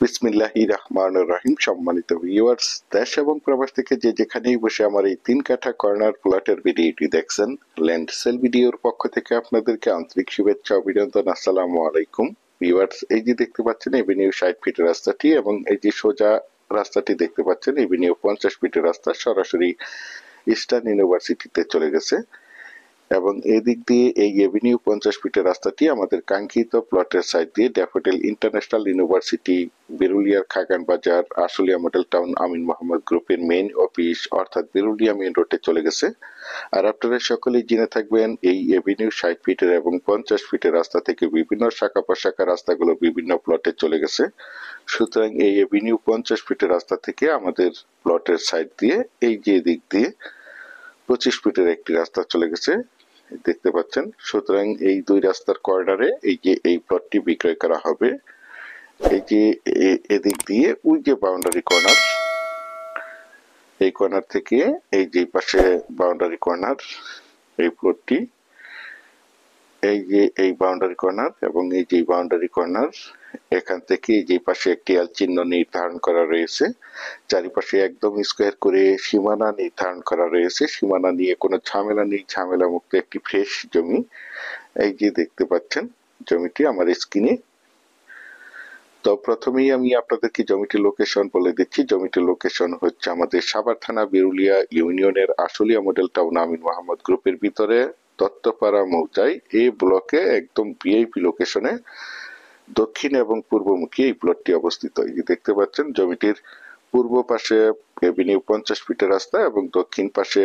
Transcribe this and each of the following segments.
বিসমিল্লাহির রহমানির রহিম। সম্মানিত ভিউয়ার্স, দেশ এবং প্রবাস থেকে যে যেখানেই বসে আমার এই ৩ কাঠা কর্নার প্লটের ভিডিওটি দেখছেন, ল্যান্ড সেল ভিডিওর পক্ষ থেকে আপনাদেরকে আন্তরিক শুভেচ্ছা ও অভিনন্দন। আসসালামু আলাইকুম ভিউয়ার্স। এই যে দেখতে পাচ্ছেন এভিনিউ ৬০ ফিটের রাস্তাটি, এবং এই যে সোজা রাস্তাটি দেখতে পাচ্ছেন এভিনিউ ৫০ ফিটের রাস্তা সরাসরি ইস্টার্ন ইউনিভার্সিটিতে চলে গেছে। এবং এদিক দিয়ে এই এভিনিউ ৫০ ফিটের রাস্তাটি আমাদের কাঙ্ক্ষিত প্লটের সাইড দিয়ে ড্যাফোডিল ইন্টারন্যাশনাল ইউনিভার্সিটি, বিরুলিয়ার খাগান বাজার, আশুলিয়া মডেল টাউন, আমিন মোহাম্মদ গ্রুপের মেইন অফিস অর্থাৎ বিরুলিয়া মেইন রোডে চলে গেছে। আর আপনারা সকলেই জেনে থাকবেন এই এভিনিউ ৬০ ফিটের এবং ৫০ ফিটের রাস্তা থেকে বিভিন্ন শাখা প্রশাখা রাস্তাগুলো বিভিন্ন প্লটে চলে গেছে। সুতরাং এই এভিনিউ ৫০ ফিটের রাস্তা থেকে আমাদের প্লটের সাইড দিয়ে এই যে দিক দিয়ে ২৫ ফিটের একটি রাস্তা চলে গেছে, দেখতে পাচ্ছেন। সুতরাং এই দুই রাস্তার কর্নারে এই যে এই প্লটটি বিক্রয় করা হবে। এই যে এদিক দিয়ে ওই যে বাউন্ডারি কর্নার, এই কর্নার থেকে এই যে পাশে বাউন্ডারি কর্নার, এই প্লটটি, এই যে এই বাউন্ডারি কর্নার এবং এই যে বাউন্ডারি কর্নার, এখান থেকে এই যে পাশে একটি এল চিহ্ন নির্ধারণ করা রয়েছে। চারিপাশে একদম স্কোয়ার করে সীমানা নির্ধারণ করা রয়েছে। সীমানা নিয়ে কোনো ঝামেলা নেই, ঝামেলা মুক্ত একটি ফ্রেশ জমি। এই যে দেখতে পাচ্ছেন জমিটি আমার স্ক্রিনে। তো প্রথমেই আমি আপনাদেরকে জমিটির লোকেশন বলে দিচ্ছি। জমিটির লোকেশন হচ্ছে আমাদের সাভার থানা, বিরুলিয়া ইউনিয়নের আশুলিয়া মডেল টাউন, আমিন মোহাম্মদ গ্রুপের ভিতরে দত্তপাড়া মৌজায় এ ব্লকে একদম ভিআইপি লোকেশনে দক্ষিণ এবং পূর্বমুখী এই প্লটটি অবস্থিত। এই যে দেখতে পাচ্ছেন জমিটির পূর্ব পাশে এভিনিউ ৫০ ফিটের রাস্তা এবং দক্ষিণ পাশে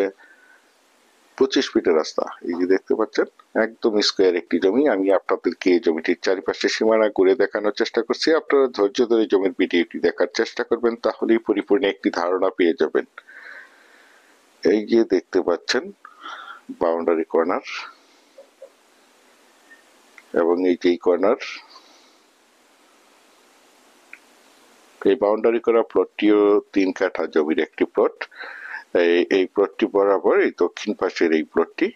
২৫ ফিটের রাস্তা। এই যে দেখতে পাচ্ছেন একদম স্কোয়ার একটি জমি। আমি আপনাদেরকে এই জমিটির চারিপাশে সীমানা ঘুরে দেখানোর চেষ্টা করছি। আপনারা ধৈর্য ধরে জমির ভিডিওটি দেখার চেষ্টা করবেন, তাহলেই পরিপূর্ণ একটি ধারণা পেয়ে যাবেন। এই যে দেখতে পাচ্ছেন বাউন্ডারি কর্নার, এবং এই যে কর্নার, এই বাউন্ডারি করা প্লটটিও ৩ কাঠা জমির একটি প্লট। এই প্লটটি বরাবর এই দক্ষিণ পাশের এই প্লটটি,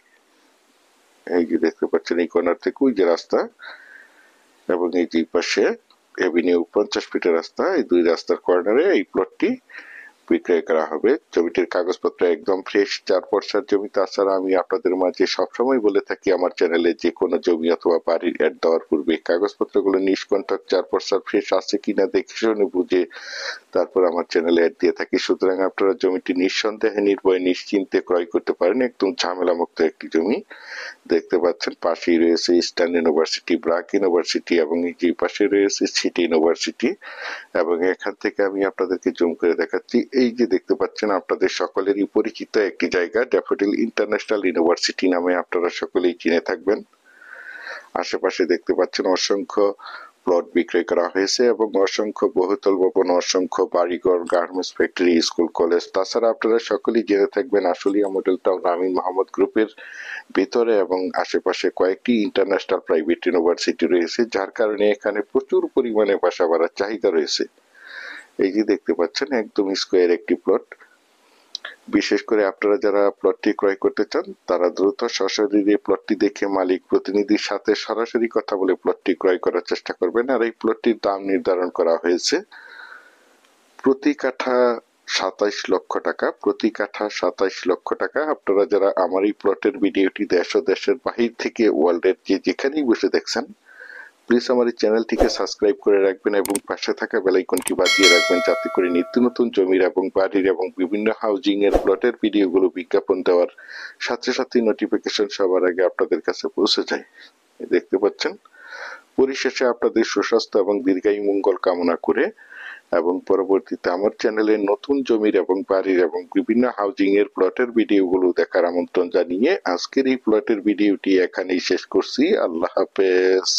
এই যে দেখতে পাচ্ছেন এই কর্নার থেকে ওই যে রাস্তা, এবং এই যে পাশে এভিনিউ ৫০ ফিটের রাস্তা, এই দুই রাস্তার কর্নারে এই প্লটটি বিক্রয় করা হবে। জমিটির কাগজপত্র একদম ফ্রেশ, ৪ পর্সার জমি। তাছাড়া আমি আপনাদের মাঝে সবসময় বলে থাকি আমার চ্যানেলে যে কোনো জমি অথবা বাড়ির অ্যাড দেওয়ার পূর্বে কাগজপত্রগুলো নিষ্কণ্টক ৪ পর্সার ফ্রেশ আছে কিনা দেখে শুনে বুঝে তারপর আমার চ্যানেলে অ্যাড দিয়ে থাকি। সুতরাং আপনারা জমিটি নিঃসন্দেহে নির্ভয়ে নিশ্চিন্তে ক্রয় করতে পারেন। একদম ঝামেলা মুক্ত একটি জমি। দেখতে পাচ্ছেন পাশেই রয়েছে ইস্টার্ন ইউনিভার্সিটি, ব্র্যাক ইউনিভার্সিটি, এবং এই যে পাশে রয়েছে সিটি ইউনিভার্সিটি। এবং এখান থেকে আমি আপনাদেরকে জুম করে দেখাচ্ছি। এই যে দেখতে পাচ্ছেন আপনাদের সকলেরই পরিচিত একটি জায়গা, ড্যাফোডিল ইন্টারন্যাশনাল ইউনিভার্সিটি নামে আপনারা সকলেই চিনে থাকবেন। আশেপাশে দেখতে পাচ্ছেন অসংখ্য প্লট বিক্রয় করা হয়েছে এবং অসংখ্য বহুতল ভবন, অসংখ্য বাড়িঘর, গার্মেন্টস ফ্যাক্টরি, স্কুল, কলেজ। তাছাড়া আপনারা সকলেই জেনে থাকবেন আশুলিয়া মডেল টাউন আমিন মোহাম্মদ গ্রুপের ভিতরে এবং আশেপাশে কয়েকটি ইন্টারন্যাশনাল প্রাইভেট ইউনিভার্সিটি রয়েছে, যার কারণে এখানে প্রচুর পরিমাণে বাসা ভাড়ার চাহিদা রয়েছে। এই যে দেখতে পাচ্ছেন একদম স্কোয়ার একটি প্লট। বিশেষ করে আপনারা যারা প্লটটি ক্রয় করতে চান তারা দ্রুত সশরীরে প্লটটি দেখে মালিক প্রতিনিধির সাথে সরাসরি কথা বলে প্লটটি ক্রয় করার চেষ্টা করবেন। আর এই প্লটটির দাম নির্ধারণ করা হয়েছে প্রতি কাঠা ২৭ লক্ষ টাকা। প্রতি কাঠা ২৭ লক্ষ টাকা। আপনারা যারা আমার এই প্লটের ভিডিওটি দেশ ও দেশের বাহির থেকে ওয়ার্ল্ডের যে যেখানেই বসে দেখছেন, প্লিজ আমার এই চ্যানেলটিকে সাবস্ক্রাইব করে রাখবেন এবং পাশে থাকা বেল আইকনটি বাজিয়ে রাখবেন, যাতে করে নিত্য নতুন জমির এবং বাড়ির এবং বিভিন্ন হাউজিং এর প্লটের ভিডিওগুলো বিজ্ঞাপন দেওয়ার সাথে সাথে নোটিফিকেশন সবার আগে আপনাদের কাছে পৌঁছে যায়। দেখতে পাচ্ছেন পরিশেষে আপনাদের সুস্বাস্থ্য এবং দীর্ঘায়ু মঙ্গল কামনা করে এবং পরবর্তীতে আমার চ্যানেলে নতুন জমির এবং বাড়ির এবং বিভিন্ন হাউজিং এর প্লটের ভিডিওগুলো দেখার আমন্ত্রণ জানিয়ে আজকের এই প্লটের ভিডিওটি এখানেই শেষ করছি। আল্লাহ হাফেজ।